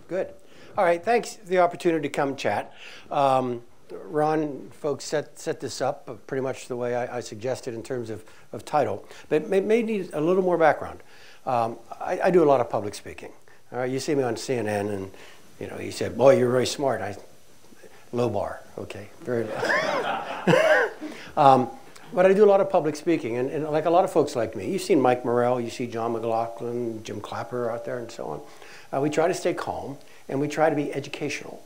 Good. All right, thanks for the opportunity to come chat. Ron, folks set this up pretty much the way I suggested in terms of title, but may need a little more background. I do a lot of public speaking. All right, you see me on CNN, and you said, "Boy, you're really smart." Low bar, okay, very low. But I do a lot of public speaking, and like a lot of folks like me, you've seen Mike Morrell, you see John McLaughlin, Jim Clapper out there, and so on. We try to stay calm, and we try to be educational.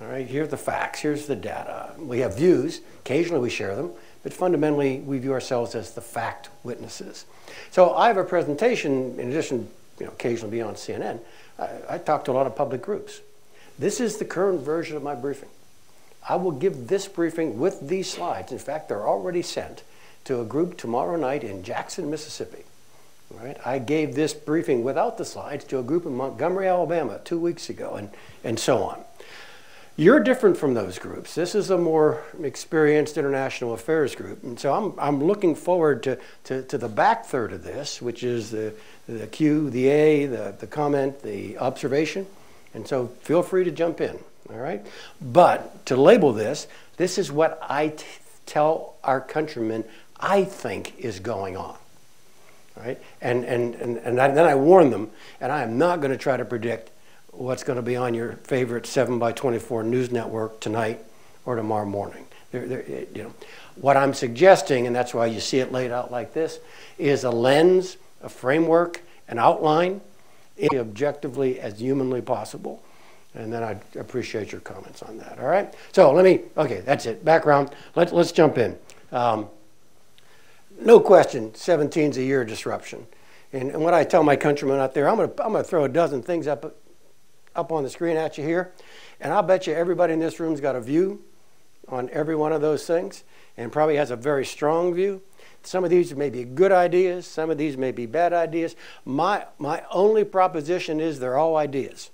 All right, here's the facts, here's the data. We have views, occasionally we share them, but fundamentally we view ourselves as the fact witnesses. So I have a presentation, in addition, occasionally be on CNN, I talk to a lot of public groups. This is the current version of my briefing. I will give this briefing with these slides. In fact, they're already sent to a group tomorrow night in Jackson, Mississippi. All right? I gave this briefing without the slides to a group in Montgomery, Alabama 2 weeks ago, and so on. You're different from those groups. This is a more experienced international affairs group. And so I'm looking forward to the back third of this, which is the Q, the A, the comment, the observation. And so feel free to jump in. All right, but to label this is what I tell our countrymen I think is going on. All right, and then I warn them, and I am not going to try to predict what's going to be on your favorite 7x24 news network tonight or tomorrow morning. What I'm suggesting, and that's why you see it laid out like this, is a lens, a framework, an outline, as objectively as humanly possible. And then I'd appreciate your comments on that, all right? So okay, that's it, background. Let's jump in. No question, 17's a year of disruption. And what I tell my countrymen out there, I'm gonna throw a dozen things up on the screen at you here, and I'll bet you everybody in this room's got a view on every one of those things, and probably has a very strong view. Some of these may be good ideas, some of these may be bad ideas. My only proposition is they're all ideas.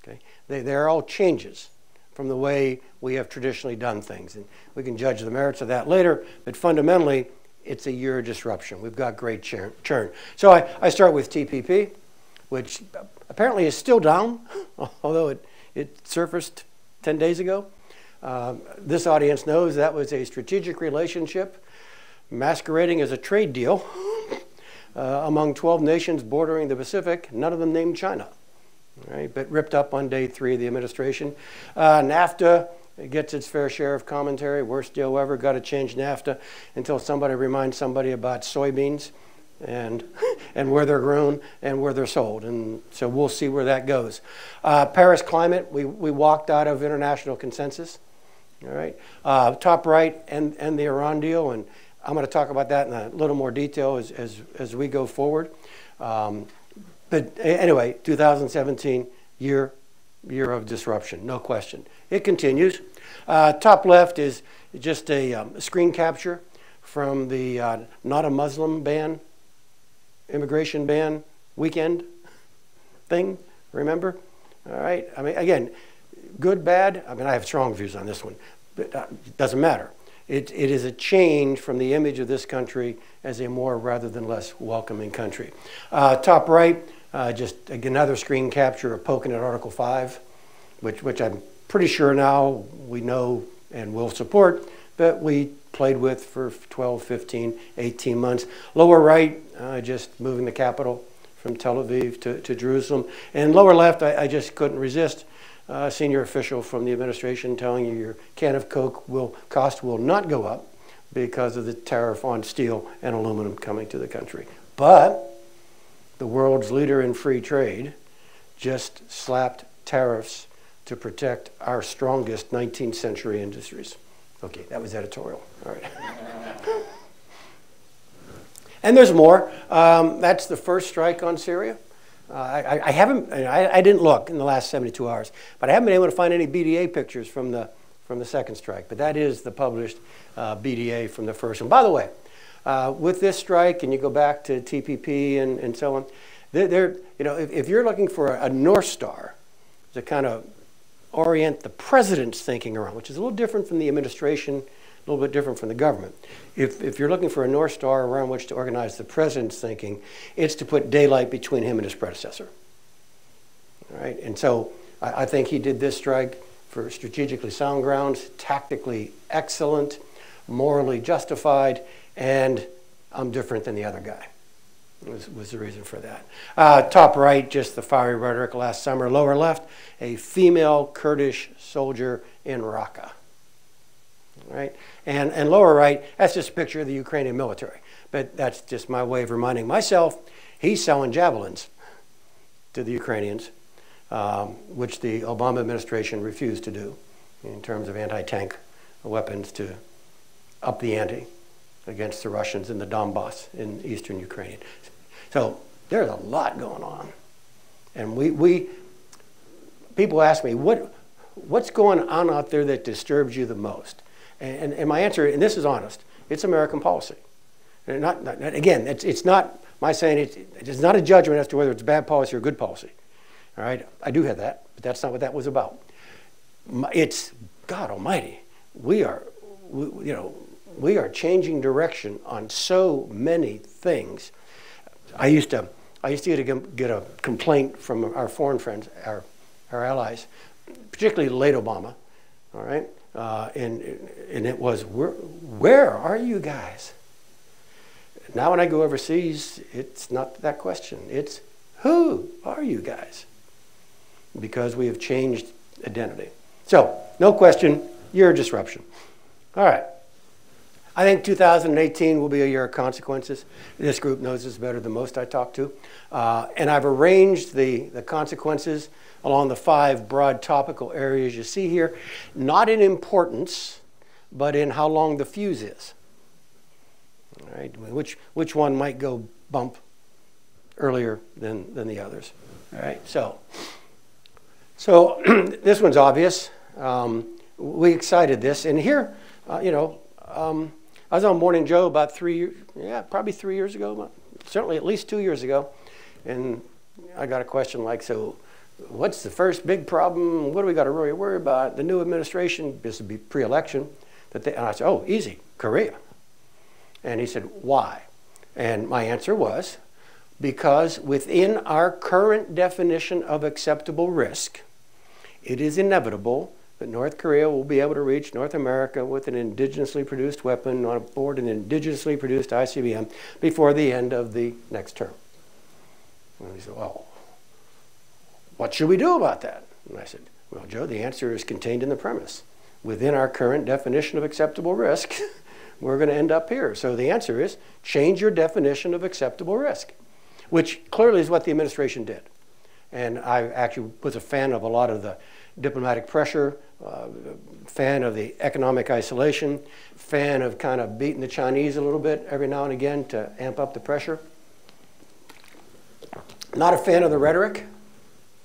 Okay? They're all changes from the way we have traditionally done things. And we can judge the merits of that later, but fundamentally, it's a year of disruption. We've got great churn. So I start with TPP, which apparently is still down, although it surfaced 10 days ago. This audience knows that was a strategic relationship masquerading as a trade deal among 12 nations bordering the Pacific, none of them named China. Right, but ripped up on day 3 of the administration. NAFTA gets its fair share of commentary. Worst deal ever. Got to change NAFTA until somebody reminds somebody about soybeans and where they're grown and where they're sold. And so we'll see where that goes. Paris climate, we walked out of international consensus. All right. Top right and the Iran deal, and I'm going to talk about that in a little more detail as we go forward. But anyway, 2017, year of disruption, no question. It continues. Top left is just a screen capture from the not a Muslim ban, immigration ban weekend thing, remember? All right, I mean, again, good, bad, I mean, I have strong views on this one, but it doesn't matter. It is a change from the image of this country as a more rather than less welcoming country. Top right, just another screen capture of poking at Article 5, which I'm pretty sure now we know and will support, but we played with for 12, 15, 18 months. Lower right, just moving the capital from Tel Aviv to Jerusalem. And lower left, I just couldn't resist a senior official from the administration telling you your can of Coke cost will not go up because of the tariff on steel and aluminum coming to the country. But the world's leader in free trade just slapped tariffs to protect our strongest 19th century industries. Okay, that was editorial. All right. And there's more. That's the first strike on Syria. I didn't look in the last 72 hours, but I haven't been able to find any BDA pictures from the second strike. But that is the published BDA from the first one. By the way, with this strike, and you go back to TPP and so on, if you're looking for a North Star to kind of orient the president's thinking around, which is a little different from the administration, a little bit different from the government. If you're looking for a North Star around which to organize the president's thinking, it's to put daylight between him and his predecessor. All right? And so I think he did this strike for strategically sound grounds, tactically excellent, morally justified, and I'm different than the other guy. Was the reason for that. Top right, just the fiery rhetoric last summer. Lower left, a female Kurdish soldier in Raqqa. Right? And lower right, that's just a picture of the Ukrainian military. But that's just my way of reminding myself, he's selling javelins to the Ukrainians, which the Obama administration refused to do in terms of anti-tank weapons to up the ante against the Russians in the Donbass in eastern Ukraine. So there's a lot going on. And people ask me, what's going on out there that disturbs you the most? And my answer, and this is honest, it's American policy. And again, it's not my saying, it's not a judgment as to whether it's bad policy or good policy. All right, I do have that, but that's not what that was about. It's, God Almighty, we are changing direction on so many things. I used to get a complaint from our foreign friends, our allies, particularly late Obama, all right? And it was, where are you guys? Now when I go overseas, it's not that question. It's, who are you guys? Because we have changed identity. So, no question, year of disruption. All right. I think 2018 will be a year of consequences. This group knows this better than most I talk to. And I've arranged the consequences along the 5 broad topical areas you see here, not in importance, but in how long the fuse is. All right, which one might go bump earlier than the others. All right, so this one's obvious. We excited this, and here, I was on Morning Joe about probably 3 years ago, certainly at least 2 years ago, and I got a question like, so what's the first big problem? What do we got to really worry about? The new administration, this would be pre-election, and I said, oh, easy, Korea. And he said, why? And my answer was, because within our current definition of acceptable risk, it is inevitable that North Korea will be able to reach North America with an indigenously produced weapon on board an indigenously produced ICBM before the end of the next term. And he said, well, what should we do about that? And I said, well, Joe, the answer is contained in the premise. Within our current definition of acceptable risk, we're going to end up here. So the answer is change your definition of acceptable risk, which clearly is what the administration did. And I actually was a fan of a lot of the diplomatic pressure, fan of the economic isolation, fan of kind of beating the Chinese a little bit every now and again to amp up the pressure. Not a fan of the rhetoric,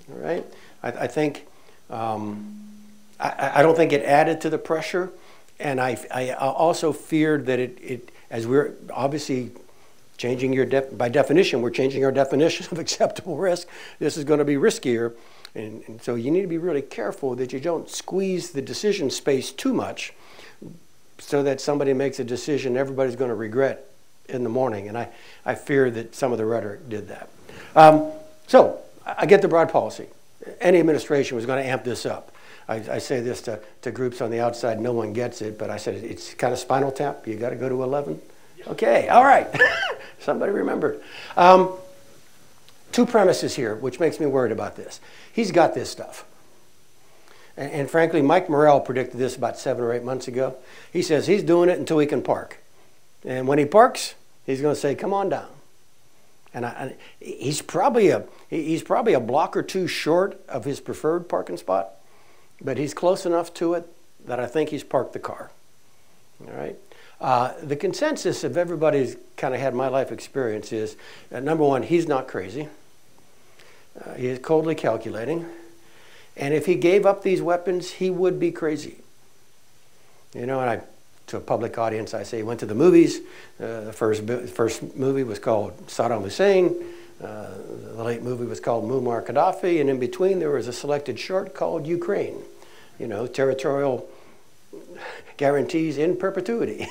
all right? I think, I don't think it added to the pressure. And I also feared that as we're obviously changing by definition, we're changing our definition of acceptable risk. This is going to be riskier. And so you need to be really careful that you don't squeeze the decision space too much so that somebody makes a decision everybody's going to regret in the morning. And I fear that some of the rhetoric did that. So I get the broad policy. Any administration was going to amp this up. I say this to groups on the outside, no one gets it, but I said it's kind of Spinal Tap. You got to go to 11? Okay, all right. Somebody remembered. 2 premises here, which makes me worried about this. He's got this stuff. And frankly, Mike Morrell predicted this about 7 or 8 months ago. He says he's doing it until he can park. And when he parks, he's going to say, come on down. And he's probably a block or 2 short of his preferred parking spot. But he's close enough to it that I think he's parked the car. All right. The consensus of everybody's kind of had my life experience is, number one, he's not crazy. He is coldly calculating. And if he gave up these weapons, he would be crazy. You know, and to a public audience, I say he went to the movies. The first movie was called Saddam Hussein. The late movie was called Muammar Gaddafi, and in between there was a selected short called Ukraine. You know, territorial guarantees in perpetuity.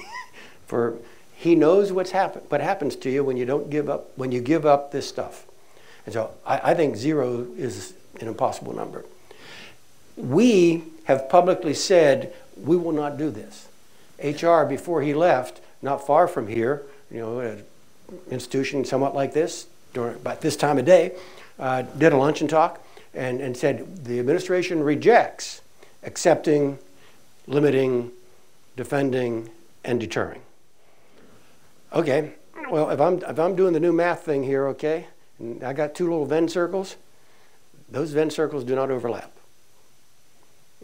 For he knows what happens to you when you don't give up, when you give up this stuff. And so I think 0 is an impossible number. We have publicly said we will not do this. HR, before he left, not far from here, an institution somewhat like this, about this time of day, did a luncheon talk and said the administration rejects accepting, limiting, defending, and deterring. Okay, well, if I'm doing the new math thing here, okay, and I got two little Venn circles, those Venn circles do not overlap.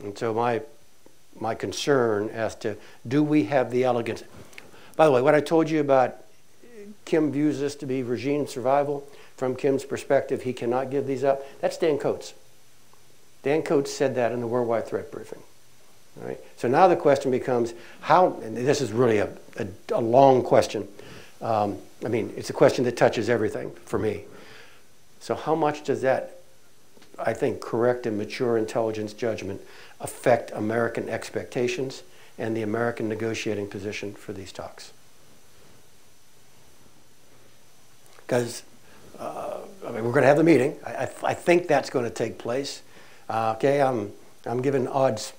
And so my concern as to, do we have the elegance? By the way, what I told you about Kim views this to be regime survival, from Kim's perspective, he cannot give these up. That's Dan Coates. Dan Coates said that in the Worldwide Threat Briefing. All right? So now the question becomes how, and this is really a long question. I mean, it's a question that touches everything for me. So how much does that, I think, correct and mature intelligence judgment affect American expectations and the American negotiating position for these talks? Because I mean, we're going to have the meeting. I think that's going to take place. Okay, I'm giving odds.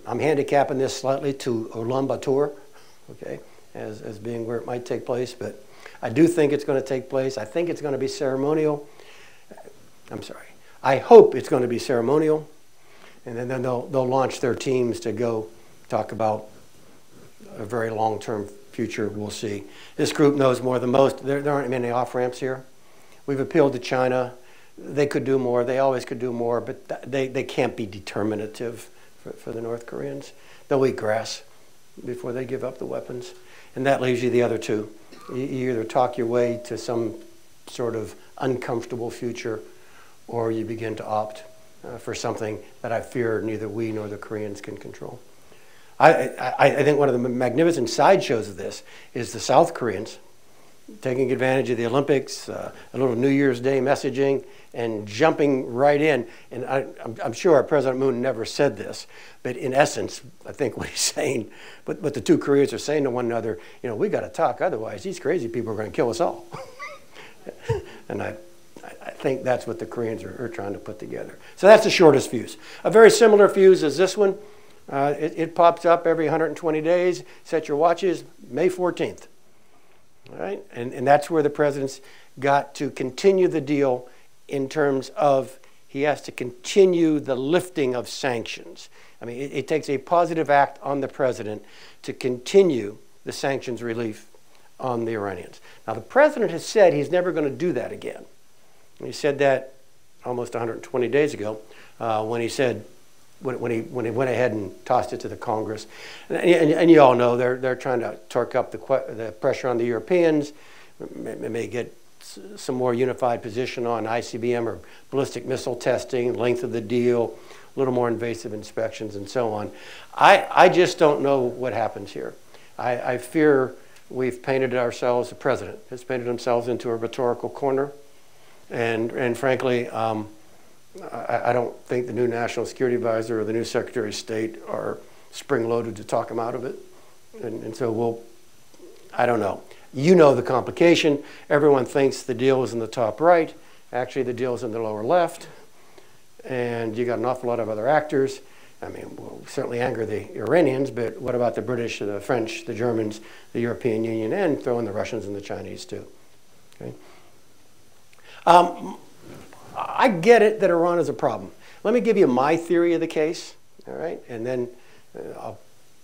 I'm handicapping this slightly to Ulaanbaatar, okay, as being where it might take place. But I do think it's going to take place. I think it's going to be ceremonial. I'm sorry. I hope it's going to be ceremonial, and then they'll launch their teams to go talk about a very long-term future. We'll see. This group knows more than most. There aren't many off-ramps here. We've appealed to China. They could do more. They always could do more, but they can't be determinative for the North Koreans. They'll eat grass before they give up the weapons. And that leaves you the other two. You either talk your way to some sort of uncomfortable future, or you begin to opt for something that I fear neither we nor the Koreans can control. I think one of the magnificent sideshows of this is the South Koreans taking advantage of the Olympics, a little New Year's Day messaging, and jumping right in. And I'm sure President Moon never said this, but in essence, I think what he's saying, what the two Koreas are saying to one another, we got to talk, otherwise these crazy people are going to kill us all. And I think that's what the Koreans are trying to put together. So that's the shortest fuse. A very similar fuse is this one. It pops up every 120 days. Set your watches, May 14th. All right? And that's where the president's got to continue the deal in terms of he has to continue the lifting of sanctions. I mean, it takes a positive act on the president to continue the sanctions relief on the Iranians. Now, the president has said he's never going to do that again. He said that almost 120 days ago when he said, when he went ahead and tossed it to the Congress. And you all know they're trying to torque up the pressure on the Europeans, may get some more unified position on ICBM or ballistic missile testing, length of the deal, a little more invasive inspections and so on. I just don't know what happens here. I fear we've painted ourselves, the president has painted himself into a rhetorical corner. And frankly, I don't think the new National Security Advisor or the new Secretary of State are spring-loaded to talk him out of it. And so I don't know. You know the complication. Everyone thinks the deal is in the top right. Actually, the deal is in the lower left. And you got an awful lot of other actors. I mean, we'll certainly anger the Iranians, but what about the British, the French, the Germans, the European Union, and throw in the Russians and the Chinese too? Okay. I get it that Iran is a problem. Let me give you my theory of the case, all right? And then I'll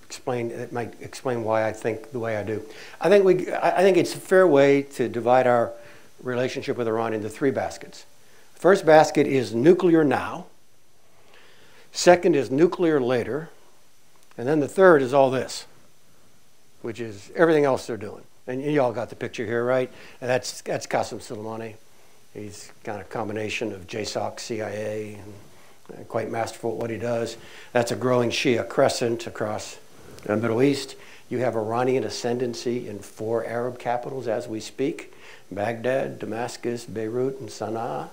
explain, it might explain why I think the way I do. I think it's a fair way to divide our relationship with Iran into three baskets. First basket is nuclear now. Second is nuclear later. And then the third is all this, which is everything else they're doing. And you all got the picture here, right? And that's Qasem Soleimani. He's kind of a combination of JSOC, CIA, and quite masterful at what he does. That's a growing Shia crescent across the Middle East. You have Iranian ascendancy in 4 Arab capitals as we speak: Baghdad, Damascus, Beirut, and Sana'a.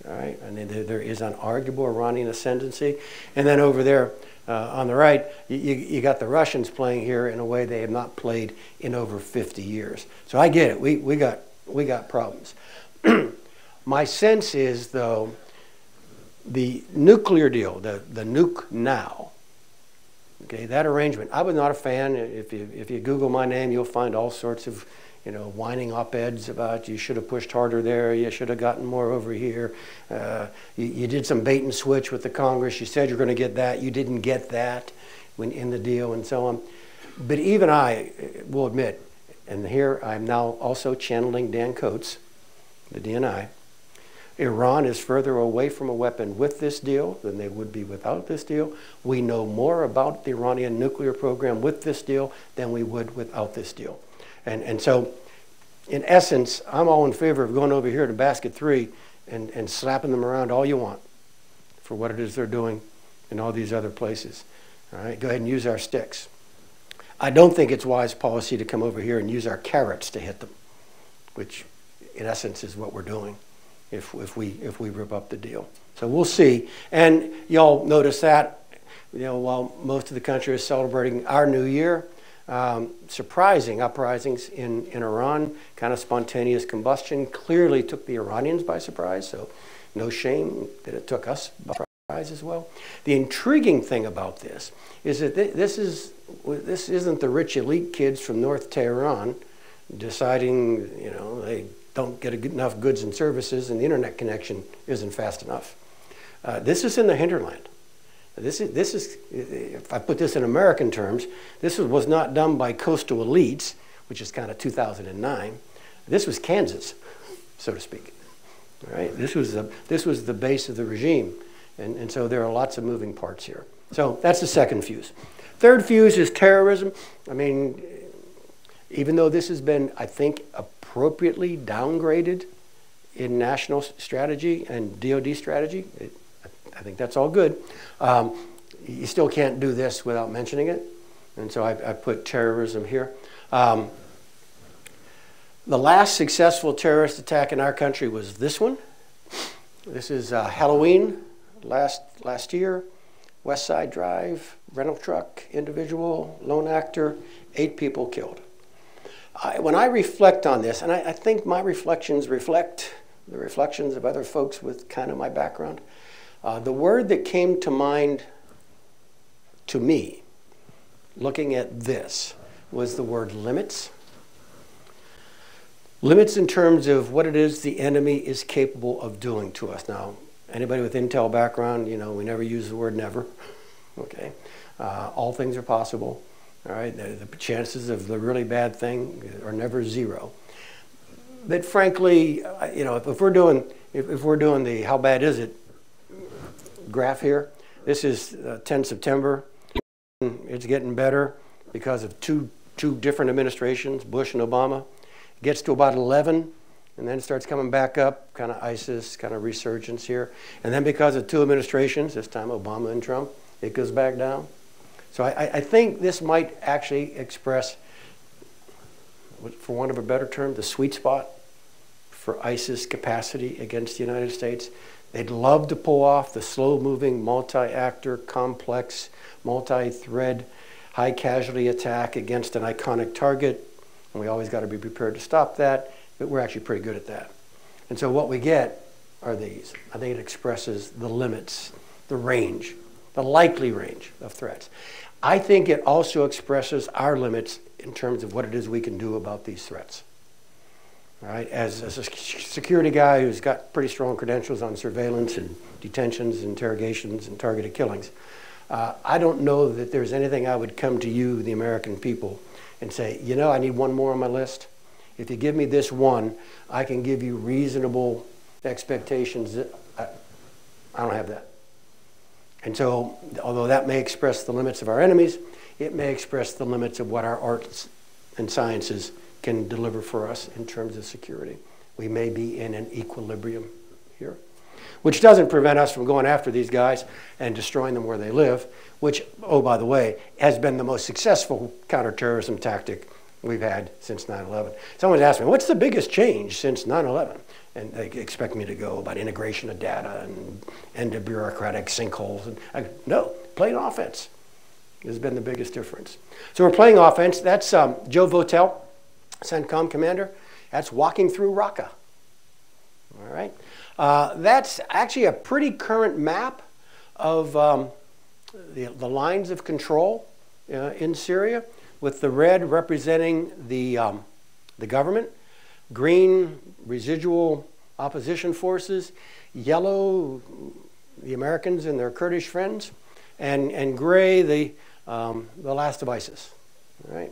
All right, and there is an arguable Iranian ascendancy. And then over there on the right, you got the Russians playing here in a way they have not played in over 50 years. So I get it. We got problems. My sense is, though, The nuclear deal, the nuke now, okay, that arrangement, I was not a fan. If you Google my name, you'll find all sorts of, you know, whining op-eds about you should have pushed harder there, you should have gotten more over here. You did some bait and switch with the Congress. You said you're going to get that. You didn't get that when in the deal and so on. But even I will admit, and here I'm now also channeling Dan Coates, the DNI, Iran is further away from a weapon with this deal than they would be without this deal. We know more about the Iranian nuclear program with this deal than we would without this deal. And so, in essence, I'm all in favor of going over here to basket 3 and slapping them around all you want for what it is they're doing in all these other places. All right, go ahead and use our sticks. I don't think it's wise policy to come over here and use our carrots to hit them, which in essence is what we're doing if we rip up the deal. So we'll see. And y'all notice that, you know, while most of the country is celebrating our new year, surprising uprisings in Iran, kind of spontaneous combustion, clearly took the Iranians by surprise, so no shame that it took us by surprise as well. The intriguing thing about this is that this isn't the rich elite kids from North Tehran deciding, you know, they don't get enough goods and services and the internet connection isn't fast enough. This is in the hinterland. This is, if I put this in American terms, this was not done by coastal elites, which is kind of 2009. This was Kansas, so to speak. All right? This was the base of the regime. And so there are lots of moving parts here. So that's the second fuse. Third fuse is terrorism. I mean, even though this has been, I think, appropriately downgraded in national strategy and DoD strategy, I think that's all good. You still can't do this without mentioning it. And so I put terrorism here. The last successful terrorist attack in our country was this one. This is Halloween last year. West Side Drive, rental truck, individual, lone actor, 8 people killed. When I reflect on this, and I think my reflections reflect the reflections of other folks with kind of my background, the word that came to mind to me, looking at this, was the word limits. Limits in terms of what it is the enemy is capable of doing to us. Now, anybody with intel background, you know, we never use the word never, okay? All things are possible, all right? The chances of the really bad thing are never 0. But frankly, you know, if we're doing the how bad is it graph here, this is 10 September. It's getting better because of two different administrations, Bush and Obama. It gets to about 11, and then it starts coming back up, kind of ISIS, kind of resurgence here. And then because of 2 administrations, this time Obama and Trump, it goes back down. So I think this might actually express, for want of a better term, the sweet spot for ISIS capacity against the United States. They'd love to pull off the slow-moving, multi-actor, complex, multi-thread, high-casualty attack against an iconic target. And we always got to be prepared to stop that, but we're actually pretty good at that. And so what we get are these. I think it expresses the limits, the range, the likely range of threats. I think it also expresses our limits in terms of what it is we can do about these threats. All right? As a security guy who's got pretty strong credentials on surveillance and detentions, interrogations, and targeted killings, I don't know that there's anything I would come to you, the American people, and say, you know, I need one more on my list. If you give me this one, I can give you reasonable expectations. I don't have that. And so, although that may express the limits of our enemies, it may express the limits of what our arts and sciences can deliver for us in terms of security. We may be in an equilibrium here, which doesn't prevent us from going after these guys and destroying them where they live, which, oh, by the way, has been the most successful counterterrorism tactic we've had since 9/11. Someone's asked me, what's the biggest change since 9/11? And they expect me to go about integration of data and end of bureaucratic sinkholes. And no, playing offense has been the biggest difference. So we're playing offense. That's Joe Votel, CENTCOM commander. That's walking through Raqqa. All right. That's actually a pretty current map of the lines of control in Syria, with the red representing the government, green residual opposition forces, yellow the Americans and their Kurdish friends, and gray the last of ISIS. All right.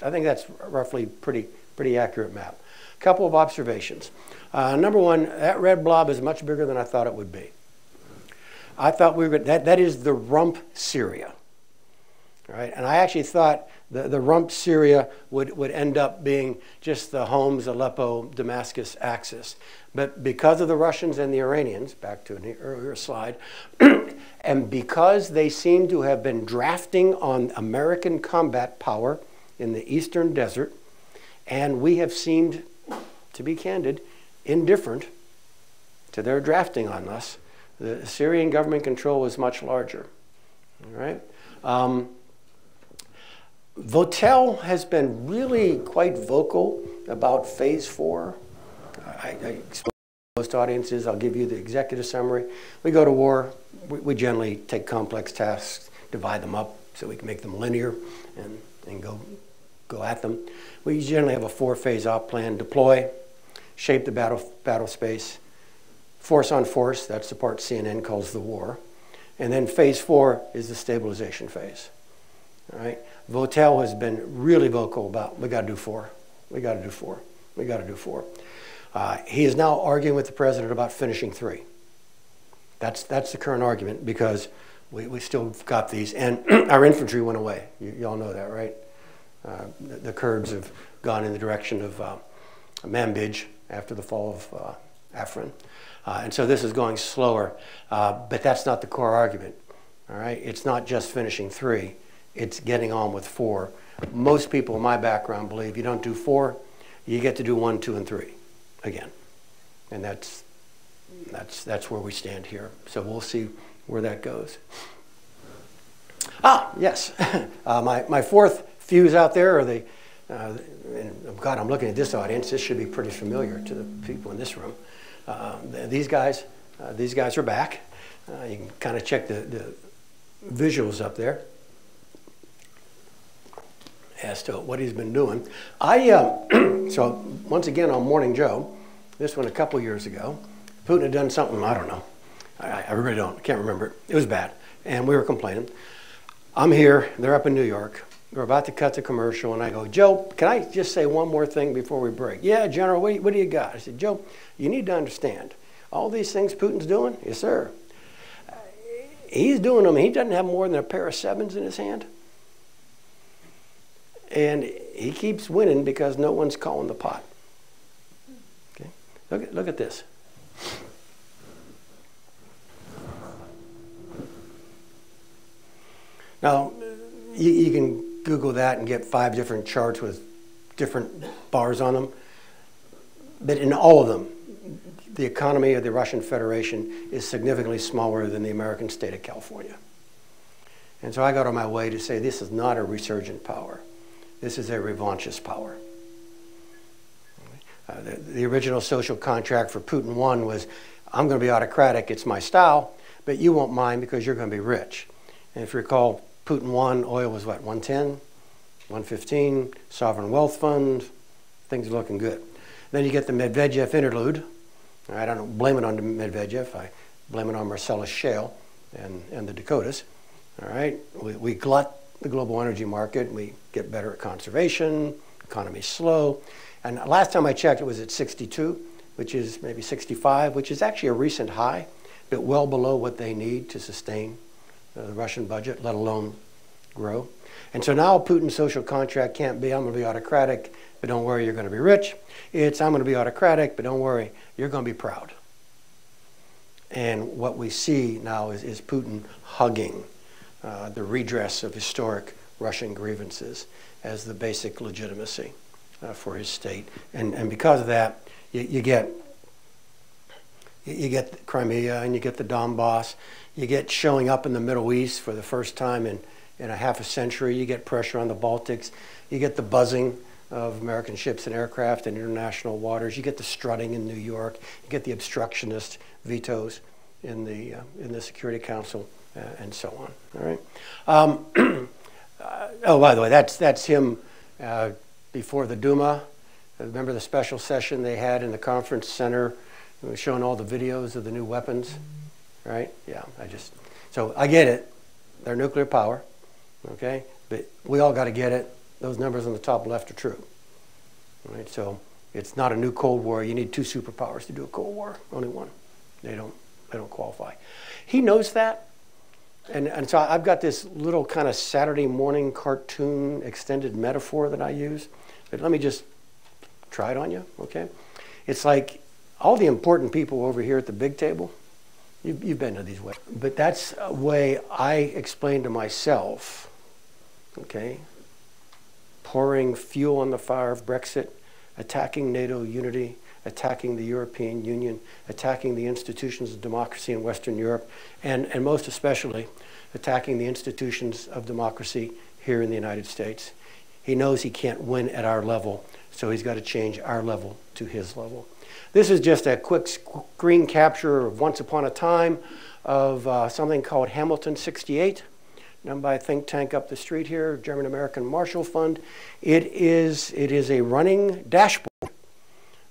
I think that's roughly pretty accurate map. A couple of observations. Number one, that red blob is much bigger than I thought it would be. I thought we were that is the rump Syria. All right, and I actually thought the rump Syria would end up being just the Homs, Aleppo, Damascus axis. But because of the Russians and the Iranians, back to an earlier slide, and because they seem to have been drafting on American combat power in the eastern desert, and we have seemed, to be candid, indifferent to their drafting on us, the Syrian government control is much larger. All right. Votel has been really quite vocal about phase 4. I explain to most audiences, I'll give you the executive summary. We go to war, we generally take complex tasks, divide them up so we can make them linear and go at them. We generally have a 4-phase op plan: deploy, shape the battle space, force on force, that's the part CNN calls the war, and then phase 4 is the stabilization phase. All right. Votel has been really vocal about, we got to do 4. We got to do 4. We got to do 4. He is now arguing with the president about finishing 3. That's the current argument, because we still got these, and our infantry went away. You all know that, right? The Kurds have gone in the direction of Manbij after the fall of Afrin. And so this is going slower, but that's not the core argument. All right. It's not just finishing 3. It's getting on with 4. Most people in my background believe you don't do 4, you get to do 1, 2, and 3 again. And that's where we stand here. So we'll see where that goes. Ah, yes. My fourth fuse out there are the, and God, I'm looking at this audience. This should be pretty familiar to the people in this room. These guys are back. You can kind of check the visuals up there as to what he's been doing. So once again on Morning Joe, this one a couple years ago, Putin had done something, I don't know. I really don't, can't remember it. It was bad, and we were complaining. I'm here, they're up in New York. We're about to cut the commercial, and I go, Joe, can I just say one more thing before we break? Yeah, General, what do you got? I said, Joe, you need to understand, all these things Putin's doing, yes, sir. He's doing them, he doesn't have more than a pair of 7s in his hand. And he keeps winning because no one's calling the pot. Okay? Look at this. Now, you can Google that and get 5 different charts with different bars on them. But in all of them, the economy of the Russian Federation is significantly smaller than the American state of California. And so I got on my way to say this is not a resurgent power. This is a revanchist power. The original social contract for Putin 1 was, I'm going to be autocratic, it's my style, but you won't mind because you're going to be rich. And if you recall, Putin 1, oil was what, 110, 115, sovereign wealth fund, things are looking good. Then you get the Medvedev interlude. I don't blame it on Medvedev, I blame it on Marcellus Shale and the Dakotas. All right, we glut the global energy market, we get better at conservation, economy's slow. And last time I checked, it was at 62, which is maybe 65, which is actually a recent high, but well below what they need to sustain the Russian budget, let alone grow. And so now Putin's social contract can't be, I'm going to be autocratic, but don't worry, you're going to be rich. It's, I'm going to be autocratic, but don't worry, you're going to be proud. And what we see now is Putin hugging the redress of historic Russian grievances as the basic legitimacy for his state. And because of that, you get Crimea and you get the Donbass, you get showing up in the Middle East for the first time in a half a century, you get pressure on the Baltics, you get the buzzing of American ships and aircraft in international waters. You get the strutting in New York. You get the obstructionist vetoes in the Security Council, and so on. All right. Oh, by the way, that's him before the Duma. Remember the special session they had in the conference center? It was showing all the videos of the new weapons, right? Yeah, so I get it. They're nuclear power, okay? But we all got to get it. Those numbers on the top left are true, right? So it's not a new Cold War. You need two superpowers to do a Cold War. Only one. They don't qualify. He knows that. And so I've got this little kind of Saturday morning cartoon extended metaphor that I use. But let me just try it on you, okay? It's like all the important people over here at the big table, you've been to these ways. But that's a way I explain to myself, okay? Pouring fuel on the fire of Brexit, attacking NATO unity, attacking the European Union, attacking the institutions of democracy in Western Europe, and most especially attacking the institutions of democracy here in the United States. He knows he can't win at our level, so he's got to change our level to his level. This is just a quick screen capture of once upon a time of something called Hamilton 68, done by a think tank up the street here, German-American Marshall Fund. It is a running dashboard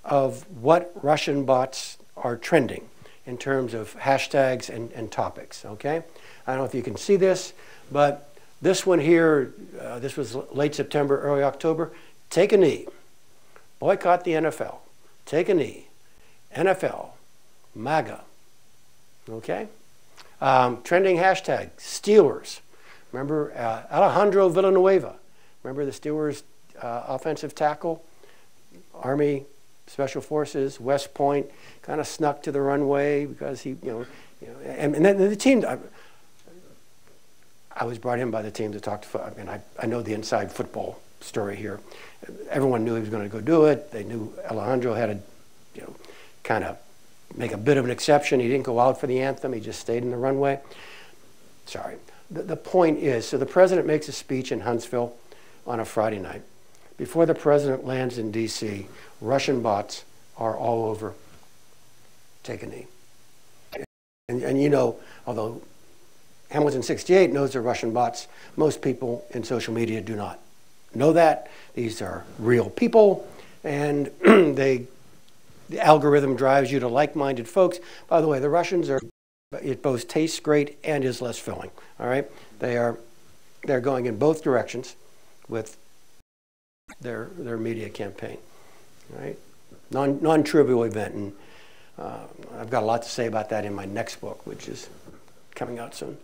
of what Russian bots are trending in terms of hashtags and topics, okay? I don't know if you can see this, but this one here, this was late September, early October. Take a knee. Boycott the NFL. Take a knee. NFL. MAGA. Okay? Trending hashtag, Steelers. Remember Alejandro Villanueva. Remember the Steelers offensive tackle? Army Special Forces, West Point, kind of snuck to the runway because he, and then the team, I was brought in by the team to talk to, I mean, I know the inside football story here. Everyone knew he was going to go do it. They knew Alejandro had to, kind of make a bit of an exception. He didn't go out for the anthem. He just stayed in the runway. Sorry. The point is, so the president makes a speech in Huntsville on a Friday night. Before the president lands in D.C., Russian bots are all over. Take a knee. And although Hamilton 68 knows they're Russian bots, most people in social media do not know that. These are real people, and the algorithm drives you to like-minded folks. By the way, the Russians it both tastes great and is less filling, all right? They're going in both directions with their media campaign, right? Non-trivial event, and I've got a lot to say about that in my next book, which is coming out soon.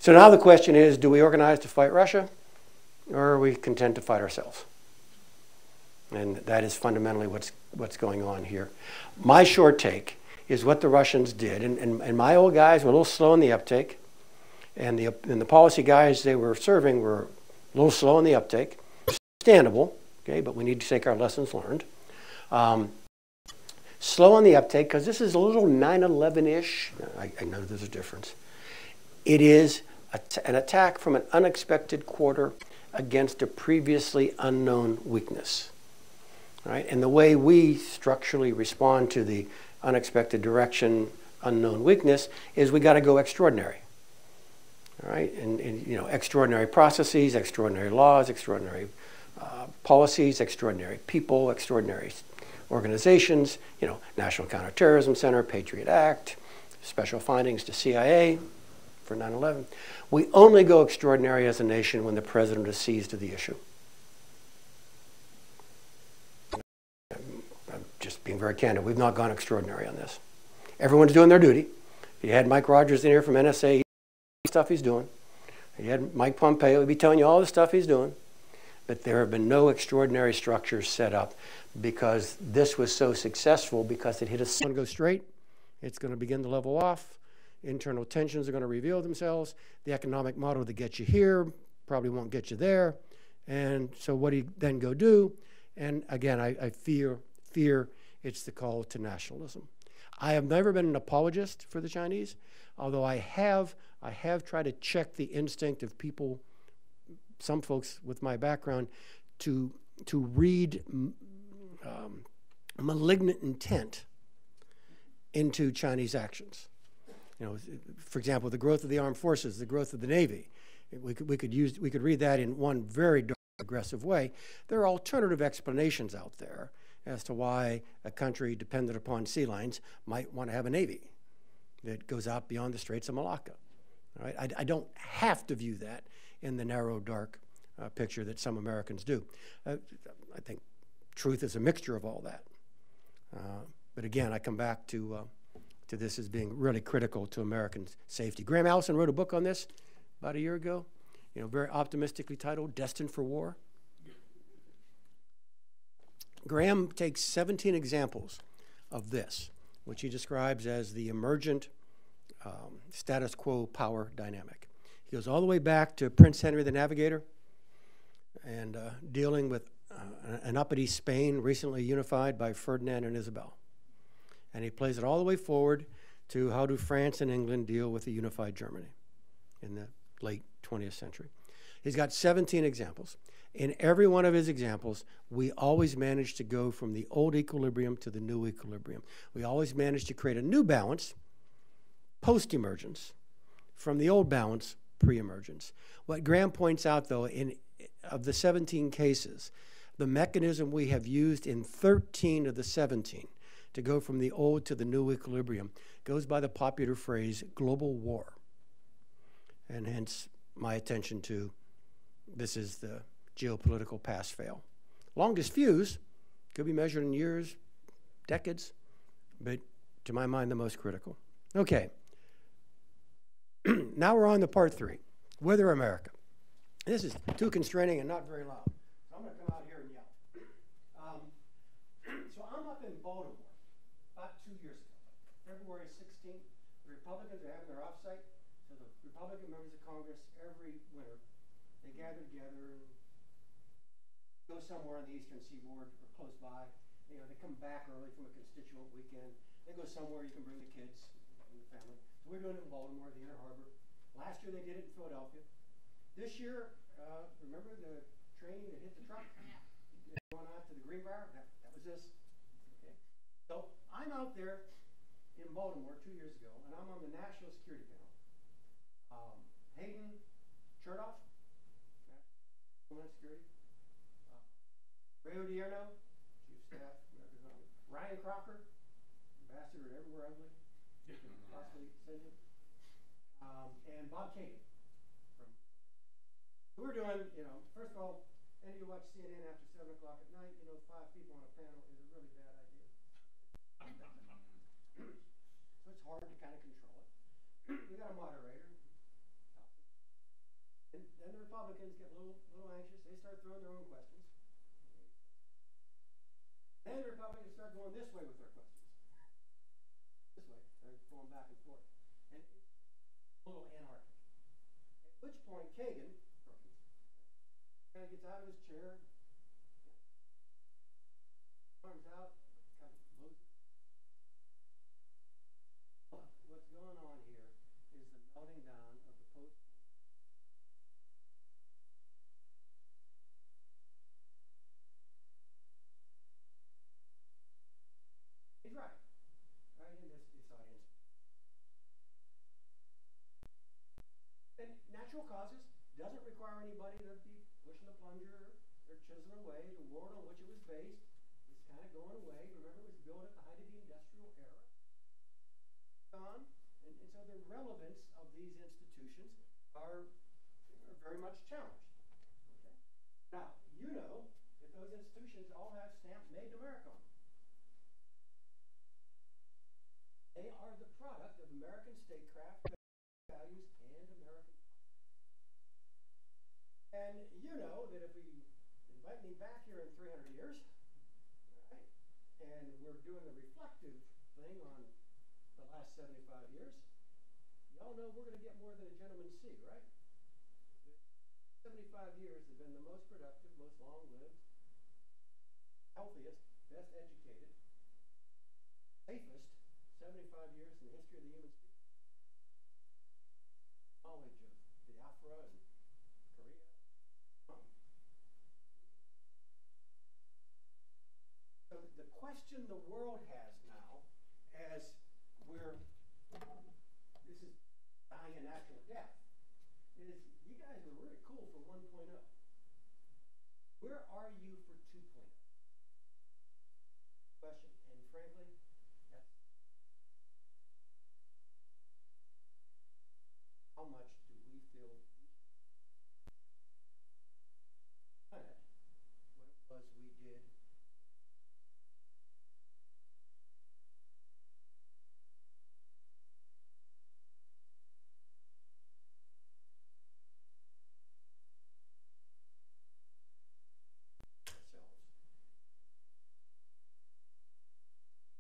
So now the question is, do we organize to fight Russia, or are we content to fight ourselves? And that is fundamentally what's going on here. My short take is what the Russians did, and my old guys were a little slow in the uptake, and the policy guys they were serving were a little slow in the uptake. Understandable, okay, but we need to take our lessons learned. Slow on the uptake, because this is a little 9/11-ish. I know there's a difference. It is an attack from an unexpected quarter against a previously unknown weakness. Right? And the way we structurally respond to the unexpected direction, unknown weakness, is we got to go extraordinary. All right? And extraordinary processes, extraordinary laws, extraordinary policies, extraordinary people, extraordinary organizations, National Counterterrorism Center, Patriot Act, special findings to CIA for 9/11. We only go extraordinary as a nation when the president is seized of the issue. I'm just being very candid. We've not gone extraordinary on this. Everyone's doing their duty. You had Mike Rogers in here from NSA, stuff he's doing. You had Mike Pompeo, he'd be telling you all the stuff he's doing. But there have been no extraordinary structures set up because this was so successful because it hit us. It's going to go straight. It's going to begin to level off. Internal tensions are going to reveal themselves. The economic model that gets you here probably won't get you there. And so what do you then go do? And again, I fear it's the call to nationalism. I have never been an apologist for the Chinese, although I have tried to check the instinct of people, some folks with my background, to to read malignant intent into Chinese actions. You know, for example, the growth of the armed forces, the growth of the Navy. We could read that in one very aggressive way. There are alternative explanations out there as to why a country dependent upon sea lines might want to have a navy that goes out beyond the Straits of Malacca. All right? I don't have to view that in the narrow, dark picture that some Americans do. I think truth is a mixture of all that. But again, I come back to this as being really critical to American safety. Graham Allison wrote a book on this about a year ago, you know, very optimistically titled Destined for War. Graham takes 17 examples of this, which he describes as the emergent status quo power dynamic. He goes all the way back to Prince Henry the Navigator and dealing with an uppity Spain recently unified by Ferdinand and Isabel. And he plays it all the way forward to how do France and England deal with a unified Germany in the late 20th century. He's got 17 examples. In every one of his examples, we always manage to go from the old equilibrium to the new equilibrium. We always manage to create a new balance post-emergence from the old balance pre-emergence. What Graham points out, though, of the 17 cases, the mechanism we have used in 13 of the 17 to go from the old to the new equilibrium goes by the popular phrase global war. And hence my attention to this is the geopolitical pass-fail. Longest fuse could be measured in years, decades, but to my mind, the most critical. Okay. Now we're on to part 3, Whether America. This is too constraining and not very loud, so I'm going to come out here and yell. So I'm up in Baltimore about 2 years ago, February 16th. The Republicans are having their offsite, so the Republican members of Congress every winter, they gather together and go somewhere on the eastern seaboard or close by. You know, they come back early from a constituent weekend. They go somewhere you can bring the kids and the family. So we're doing it in Baltimore, the Inner Harbor. Last year they did it in Philadelphia. This year, remember the train that hit the truck? Going out to the Greenbrier? That was this. Okay. So I'm out there in Baltimore 2 years ago, and I'm on the National Security Panel. Hayden, Chertoff, Homeland Security. Ray Odierno, Chief of Staff, Ryan Crocker, Ambassador to everywhere ugly, possibly send him, and Bob Kagan. We're doing, you know, first of all, any of you watch CNN after 7 o'clock at night, you know, 5 people on a panel is a really bad idea. So it's hard to kind of control it. We got a moderator. And then the Republicans get a little anxious. They start throwing their own questions. Then the Republicans start going this way with their questions. This way. They're going back and forth. And it's a little anarchic. At which point, Kagan kind of gets out of his chair, arms out, kind of moves. What's going on here is the melting down of the post. He's right. Right in this audience. And natural causes doesn't require anybody to be pushing the plunger or chiseling away. The world on which it was based is kind of going away. Remember, it was built at the height of the industrial era. Gone. And so the relevance of these institutions are very much challenged. Okay? Now, you know that those institutions all have stamp made in America on them. They are the product of American statecraft, values, and American. And you know that if we invite me back here in 300 years, right, and we're doing a reflective thing on the last 75 years, y'all know we're going to get more than a gentleman's C, right? 75 years have been the most productive, most long-lived, healthiest, best educated, safest 75 years in the history of the human species. Knowledge of Biafra and Korea. So the question the world has now, as this is dying a natural death, is you guys were really cool for 1.0. Where are you for 2.0? Question, and frankly, that's how much do we feel we should it what it was we did ourselves.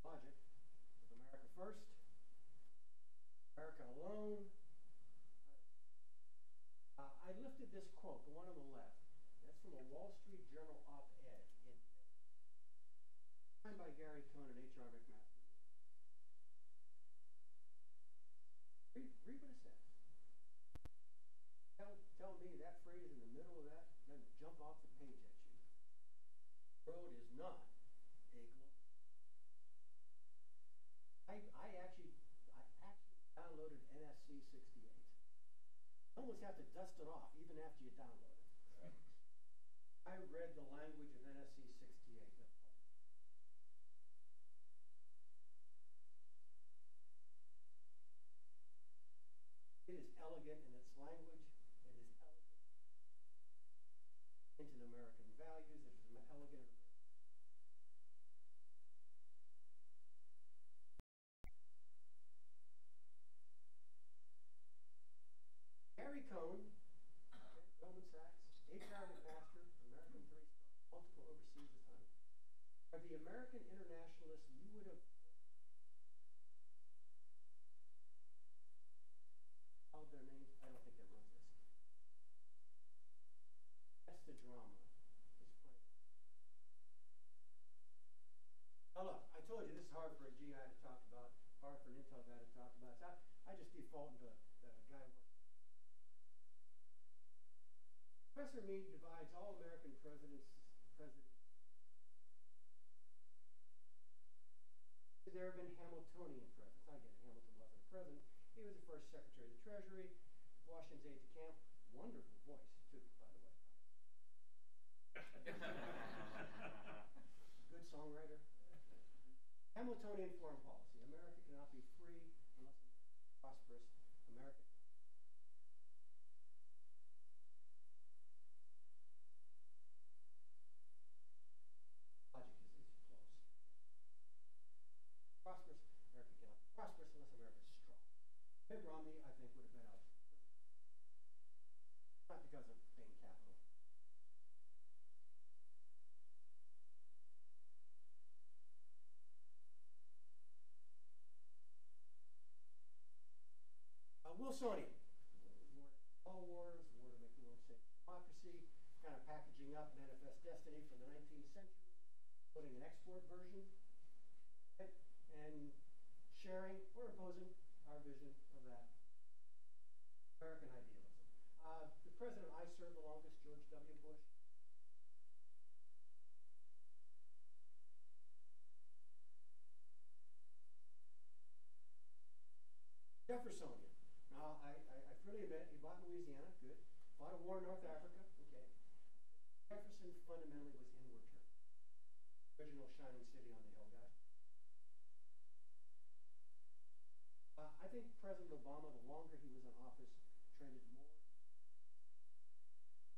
Logic of America first, America alone. I lifted this quote, the one on the left. That's from a Wall Street Journal op-ed in signed by Gary Cohn and H.R. McMaster. Read what it says. Tell me that phrase in the middle of that doesn't jump off the page at you. The world is not a global. I actually downloaded NSC 68. You almost have to dust it off even after you download it. Right. I read the language of NSC 68. It is elegant in its language. It is elegant into American values. It is elegant in American. Gary Cohn, Goldman Sachs, H.R. McMaster, American 3-star, multiple overseas assignments, are the American internationalists you would have called their names. I don't think that runs this. That's the drama. It's playing. Now look, I told you this is hard for a GI to talk about, hard for an Intel guy to talk about. So I just default into the guy who works. Professor Mead divides all American presidents. There have been Hamiltonian presidents. I get it. Hamilton wasn't a president. He was the first Secretary of the Treasury, Washington's aide to camp. Wonderful voice, too, by the way. Good songwriter. Hamiltonian foreign policy. America cannot be free unless America is prosperous. America cannot. Logic is close. Prosperous, America cannot be prosperous unless America is strong. Mitt Romney, I think, would have been out. Not because of Bain Capital. Wilsonian. All wars, war to make the world safe. Democracy, kind of packaging up Manifest Destiny from the 19th century, putting an export version, right? And sharing or imposing our vision of that American idealism. The president I served the longest, George W. Bush. Jeffersonian. Now, I freely admit, he fought in Louisiana, good. Fought a war in North Africa, okay. Jefferson fundamentally was inward turned. Original shining city on the hill, guys. I think President Obama, the longer he was in office, trended more.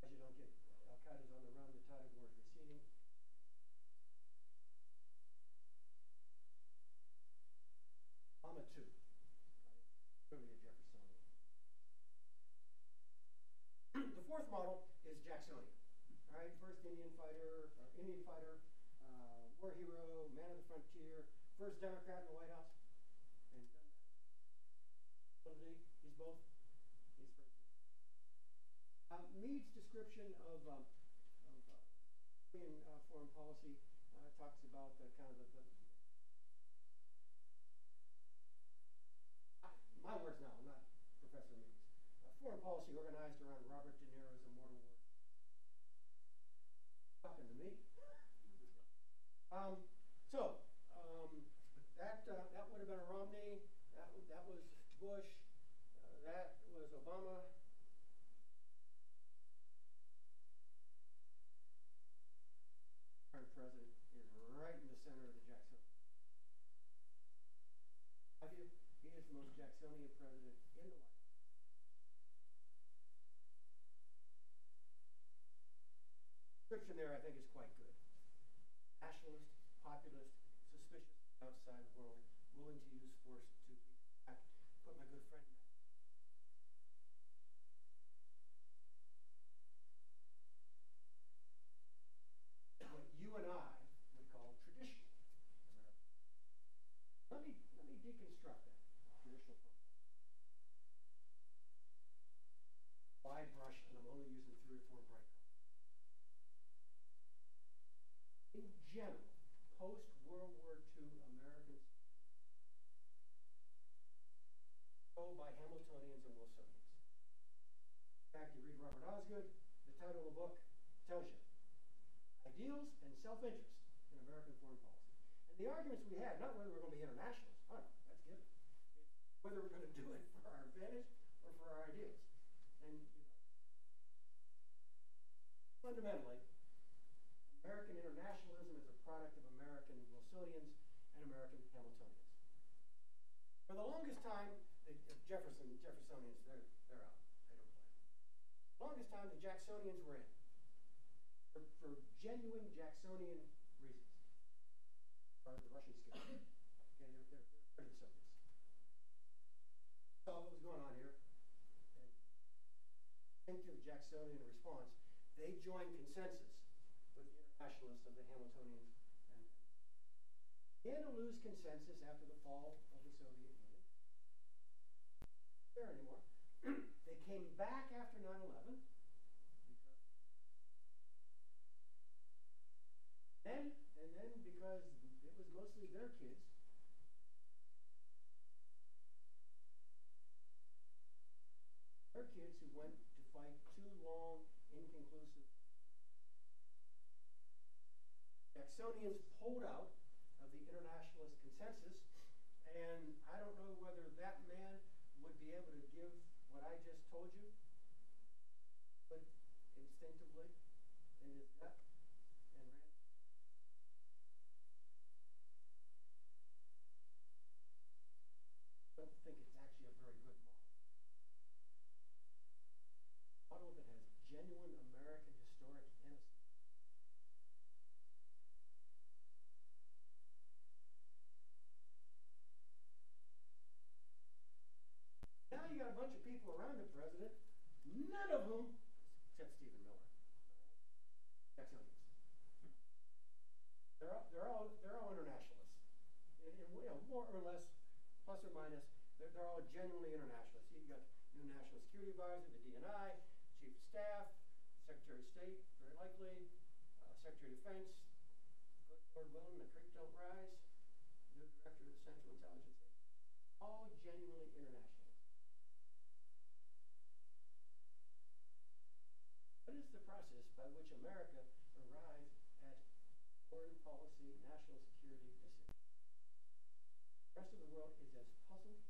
As you don't get Al-Qaeda's on the run, the tide of war is receding. Obama too. Clearly a Jeffersonian. The fourth model is Jacksonian. All right, first Indian fighter, war hero, man of the frontier, first Democrat in the White House. And he's both. He's first. Mead's description of Indian foreign policy talks about kind of my words now, not Professor Mead's. Foreign policy organized around Robert De Niro's immortal words. Talking to me. So that would have been a Romney. That was Bush. That was Obama. Current president is right in the center of the Jacksonian. He is the most Jacksonian president in the White House. The description there, I think, is quite good. Nationalist, populist, suspicious of the outside world, willing to use force to beat back. Put my good friend what you and I would call traditional American. Let me deconstruct that traditional form. Wide brush, and I'm only using 3 or 4 bright colors. In general, post-World War II Americans controlled by Hamiltonians and Wilsonians. In fact, you read Robert Osgood, the title of the book tells you ideals and self-interest in American foreign policy. And the arguments we had, not whether we're going to be internationalists, oh no, that's given. It's whether we're going to do it for our advantage or for our ideals. And fundamentally, American internationalism is a product of American Wilsonians and American Hamiltonians. For the longest time, the Jeffersonians, they're out. They don't play. For the longest time, the Jacksonians were in. For genuine Jacksonian reasons. Or the Russian scare. Okay, they're afraid of the Soviets. Saw what was going on here. And instinctive Jacksonian response, they joined consensus with the internationalists of the Hamiltonians and began to lose consensus after the fall of the Soviet Union. Not there anymore. They came back after 9/11. And then because it was mostly their kids, who went to fight 2 long, inconclusive. Jacksonians pulled out of the internationalist consensus, and I don't know whether that man would be able to give what I just told you, but instinctively in his gut, and ran. I don't think it's actually a very good model. A model that has genuine American historic innocence. Now you got a bunch of people around the president, none of whom, except Stephen Miller, Jacksonians. They're all internationalists, more or less, plus or minus. They're all genuinely internationalists. You've got new National Security Advisor, the DNI, Chief of Staff, Secretary of State, very likely, Secretary of Defense, good Lord willing, the creek don't rise, new Director of the Central Intelligence Agency, all genuinely internationalists. What is the process by which America arrives at foreign policy, national security decisions? The rest of the world is as puzzled.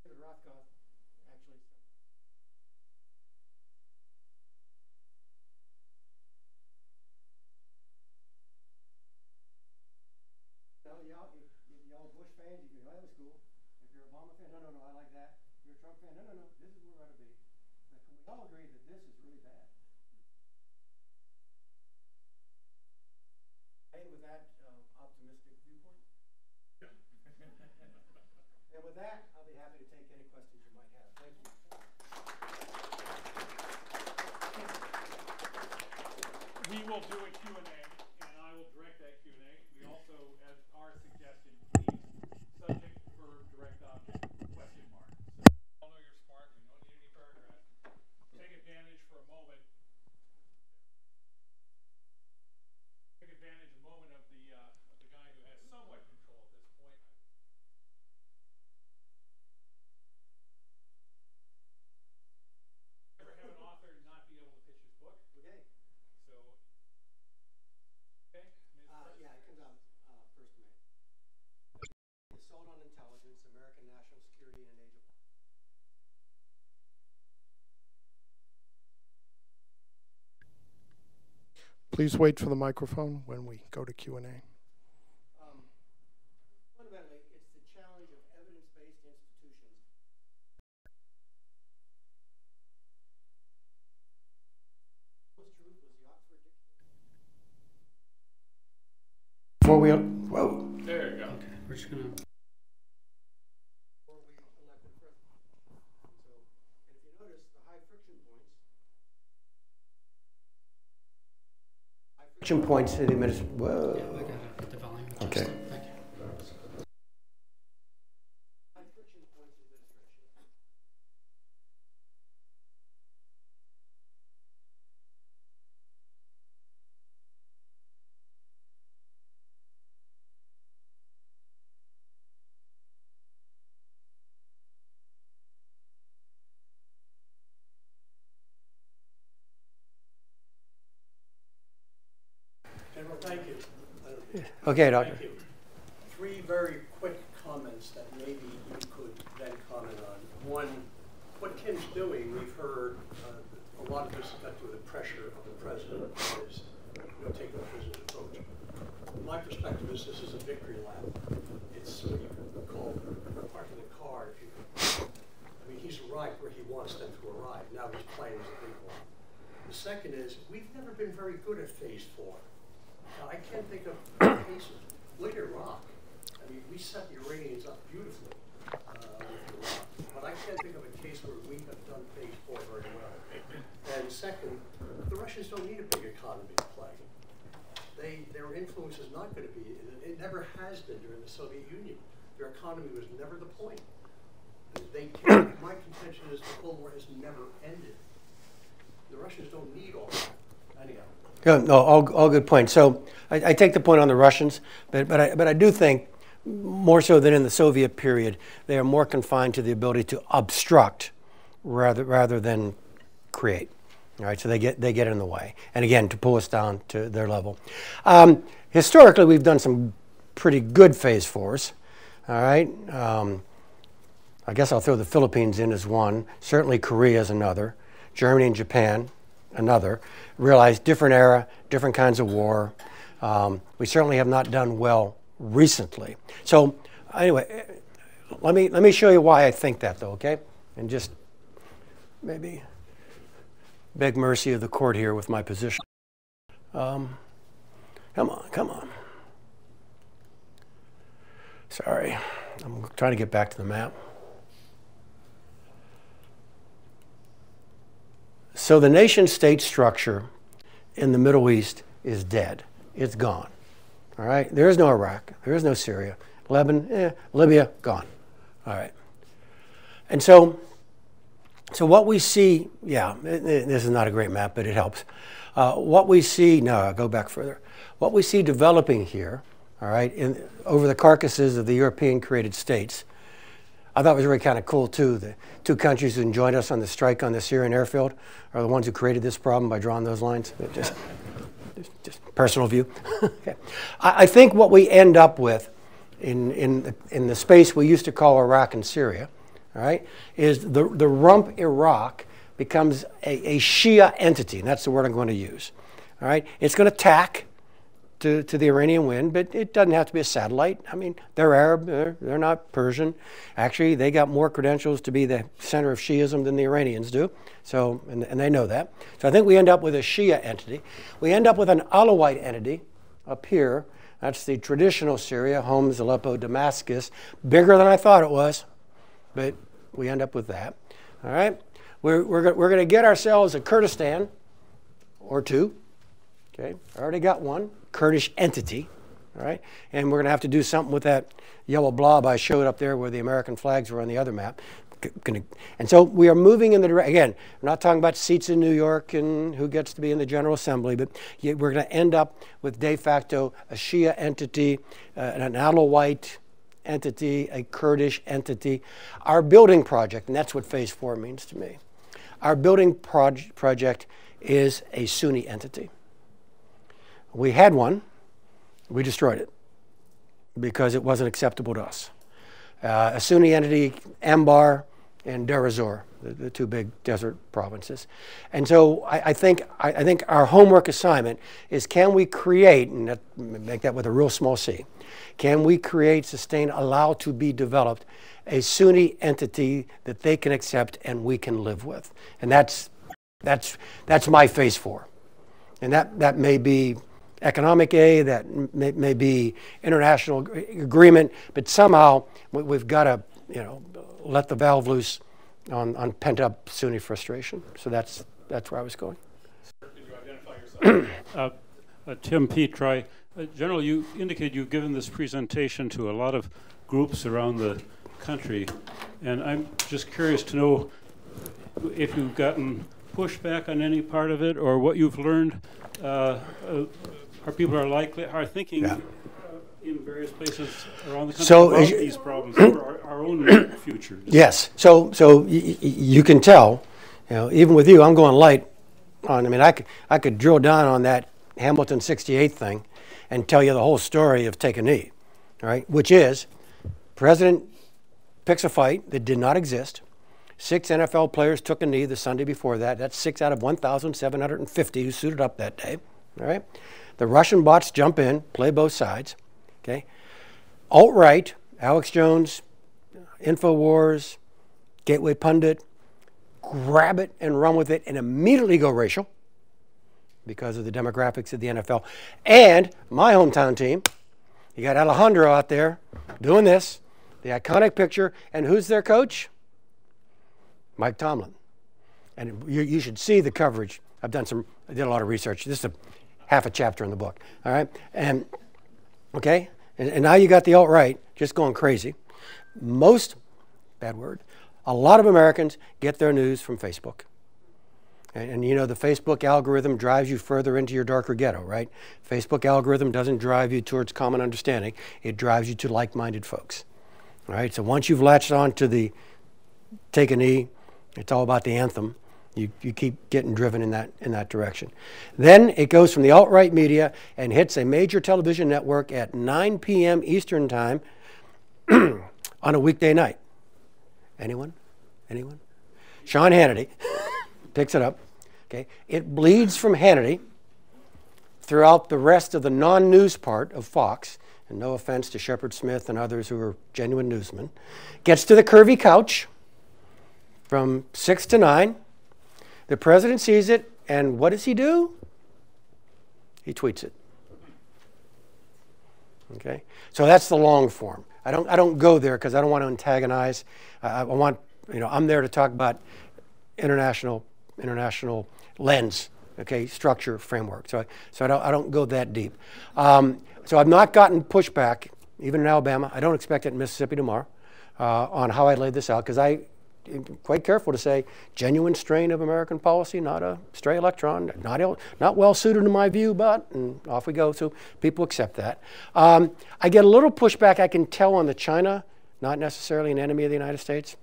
David Rothkopf actually summarized. Y'all Bush fans, you go, that was cool. If you're an Obama fan, no, I like that. If you're a Trump fan, no, this is where we ought to be. But can we all agree that this is really bad? And with that optimistic viewpoint. And with that, I'll be happy to take any questions you might have. Thank you. We will do a Q&A, and I will direct that Q&A. We also, as our suggestion, please, subject for direct object, question mark. So we all know you're smart. We don't need any paragraphs. Take advantage for a moment. Take advantage a moment of the guy who has somewhat control at this point. Ever have an author not be able to pitch his book? Okay. Please wait for the microphone when we go to Q&A. Fundamentally, it's the challenge of evidence-based institutions. Before we, whoa. There you go. Okay, we're just gonna. Before we elected a president. So, and if you notice, the high friction points to the administration. Whoa. Yeah, I gotta get the volume adjusted. Okay. Thank you. High friction points to the administration. General, thank you. Okay, Doctor. Thank you. Three very quick comments that maybe you could then comment on. One, what Tim's doing, we've heard a lot of this has got to do with the pressure of the president is taking a prisoner's approach. My perspective is this is a victory lap. It's what you could call parking the car. If you could. I mean, he's arrived where he wants them to arrive. Now he's playing as a big one. The second is we've never been very good at phase 4. Now, I can't think of cases. Look at Iraq. I mean, we set the Iranians up beautifully with Iraq. But I can't think of a case where we have done phase 4 very well. And second, the Russians don't need a big economy to play. Their influence is not going to be, it never has been during the Soviet Union. Their economy was never the point. My contention is the Cold War has never ended. The Russians don't need all that. Anyhow. Yeah, no, all good points. So I take the point on the Russians, but I do think more so than in the Soviet period, they are more confined to the ability to obstruct rather than create. All right, so they get in the way, and again to pull us down to their level. Historically, we've done some pretty good phase 4s. All right, I guess I'll throw the Philippines in as one. Certainly, Korea is another. Germany and Japan, another. Realize different era, different kinds of war. We certainly have not done well recently. So anyway, let me show you why I think that, though, okay? And just maybe beg mercy of the court here with my position. Come on. Sorry, I'm trying to get back to the map. So the nation-state structure in the Middle East is dead. It's gone. All right? There is no Iraq. There is no Syria. Lebanon, Libya, gone. All right. And so what we see, yeah, this is not a great map, but it helps. What we see, no, I'll go back further. What we see developing here, all right, over the carcasses of the European-created states, I thought it was really kind of cool, too. The two countries who joined us on the strike on the Syrian airfield are the ones who created this problem by drawing those lines. Just personal view. Okay. I think what we end up with in the space we used to call Iraq and Syria, all right, is the rump Iraq becomes a Shia entity, and that's the word I'm going to use. All right, it's going to tack to the Iranian wind, but it doesn't have to be a satellite. I mean, they're Arab, they're not Persian. Actually, they got more credentials to be the center of Shiism than the Iranians do. So, and they know that. So I think we end up with a Shia entity. We end up with an Alawite entity up here. That's the traditional Syria, Homs, Aleppo, Damascus. Bigger than I thought it was, but we end up with that. All right? We're going to get ourselves a Kurdistan or two. Okay, I already got one. Kurdish entity, all right? And we're going to have to do something with that yellow blob I showed up there where the American flags were on the other map. And so we are moving in the direction, again, I'm not talking about seats in New York and who gets to be in the General Assembly, but we're going to end up with de facto a Shia entity, an Alawite entity, a Kurdish entity. Our building project, and that's what phase 4 means to me, our building project is a Sunni entity. We had one, we destroyed it because it wasn't acceptable to us. A Sunni entity, Anbar, and Deir ez-Zor, the two big desert provinces. And so I think our homework assignment is, can we create, and make that with a real small c, can we create, sustain, allow to be developed a Sunni entity that they can accept and we can live with? And that's my phase 4. And that may be economic aid, that may be international agreement, but somehow we've got to, let the valve loose on pent-up Sunni frustration. So that's where I was going. Sir, can you identify yourself? Tim Petri. General, you indicated you've given this presentation to a lot of groups around the country, and I'm just curious to know if you've gotten pushback on any part of it, or what you've learned. Are people are thinking in various places around the country about these problems for our own future? Yes. So you can tell, even with you, I'm going light on. I mean, I could drill down on that Hamilton 68 thing and tell you the whole story of Take a Knee, right? Which is, President picks a fight that did not exist. 6 NFL players took a knee the Sunday before that. That's 6 out of 1,750 who suited up that day. All right. The Russian bots jump in, play both sides. Okay. Alt-right, Alex Jones, InfoWars, Gateway Pundit, grab it and run with it and immediately go racial because of the demographics of the NFL. And my hometown team, you got Alejandro out there doing this, the iconic picture, and who's their coach? Mike Tomlin. And you should see the coverage. I did a lot of research. This is half a chapter in the book. All right. And okay. And now you got the alt-right just going crazy. Most, bad word, a lot of Americans get their news from Facebook. And the Facebook algorithm drives you further into your darker ghetto, right? Facebook algorithm doesn't drive you towards common understanding. It drives you to like-minded folks. All right. So once you've latched on to the Take a Knee, it's all about the anthem. You keep getting driven in that direction. Then it goes from the alt-right media and hits a major television network at 9 p.m. Eastern time on a weekday night. Anyone? Sean Hannity picks it up. Okay, it bleeds from Hannity throughout the rest of the non-news part of Fox. And no offense to Shepard Smith and others who are genuine newsmen. Gets to the curvy couch from 6 to 9. The president sees it, and what does he do? He tweets it. Okay, so that's the long form. I don't go there because I don't want to antagonize. I want, I'm there to talk about international lens, okay, structure, framework. So I don't go that deep. So I've not gotten pushback, even in Alabama. I don't expect it in Mississippi tomorrow, on how I laid this out, because I'm quite careful to say genuine strain of American policy, not a stray electron, not well suited in my view, but, and off we go. So people accept that. I get a little pushback, I can tell, on the China, not necessarily an enemy of the United States.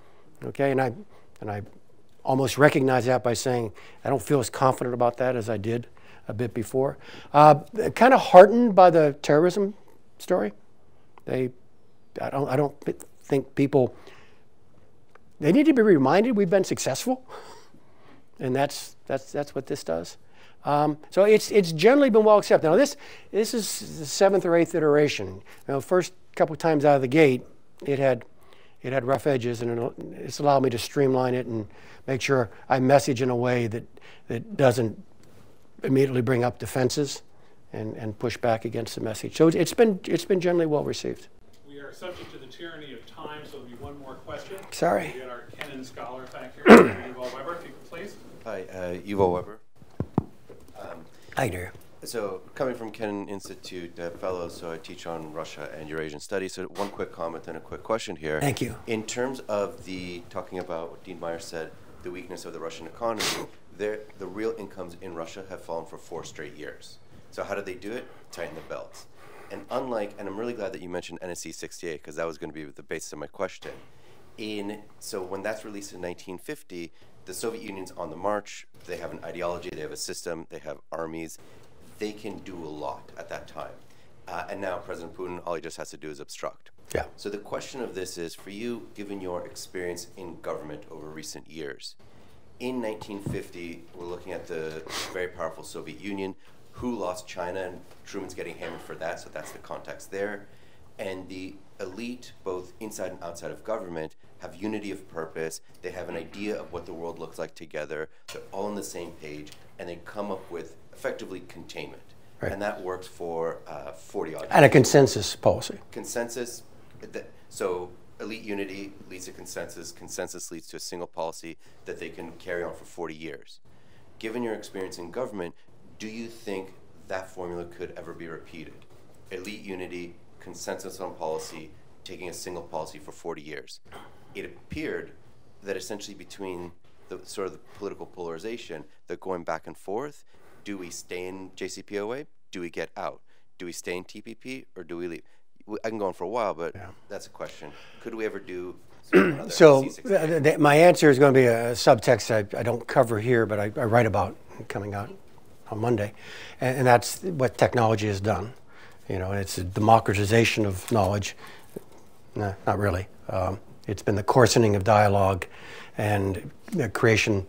Okay, and I almost recognize that by saying I don't feel as confident about that as I did a bit before. Kind of heartened by the terrorism story. I don't think people. They need to be reminded we've been successful, and that's what this does. So it's generally been well accepted. Now this is the 7th or 8th iteration. First couple times out of the gate, it had rough edges, and it's allowed me to streamline it and make sure I message in a way that doesn't immediately bring up defenses and push back against the message. So it's been generally well received. We are subject to the tyranny of time, so there'll be one more question. Sorry. We get our Kennan scholar back here, Yuval Weber, please. Hi, Yuval Weber. Hi there. So, coming from Kennan Institute fellow, so I teach on Russia and Eurasian studies. So, one quick comment and a quick question here. Thank you. In terms of talking about what Dean Meyer said, the weakness of the Russian economy, the real incomes in Russia have fallen for 4 straight years. So, how did they do it? Tighten the belts. And I'm really glad that you mentioned NSA 68, because that was going to be the basis of my question. So when that's released in 1950, the Soviet Union's on the march. They have an ideology, they have a system, they have armies. They can do a lot at that time. And now President Putin, all he just has to do is obstruct. Yeah. So the question of this is, for you, given your experience in government over recent years, in 1950, we're looking at the very powerful Soviet Union, who lost China, and Truman's getting hammered for that, so that's the context there. And the elite, both inside and outside of government, have unity of purpose. They have an idea of what the world looks like together. They're all on the same page, and they come up with effectively containment. Right. And that works for 40 odd years. And a consensus policy. Consensus, so elite unity leads to consensus. Consensus leads to a single policy that they can carry on for 40 years. Given your experience in government, do you think that formula could ever be repeated? Elite unity, consensus on policy, taking a single policy for 40 years. It appeared that essentially between the sort of the political polarization, they're going back and forth. Do we stay in JCPOA? Do we get out? Do we stay in TPP or do we leave? I can go on for a while, but that's a question. Could we ever do another So C6? my answer is going to be a subtext I don't cover here, but I write about coming out on Monday, and that's what technology has done. You know, it's a democratization of knowledge. No, not really. It's been the coarsening of dialogue and the creation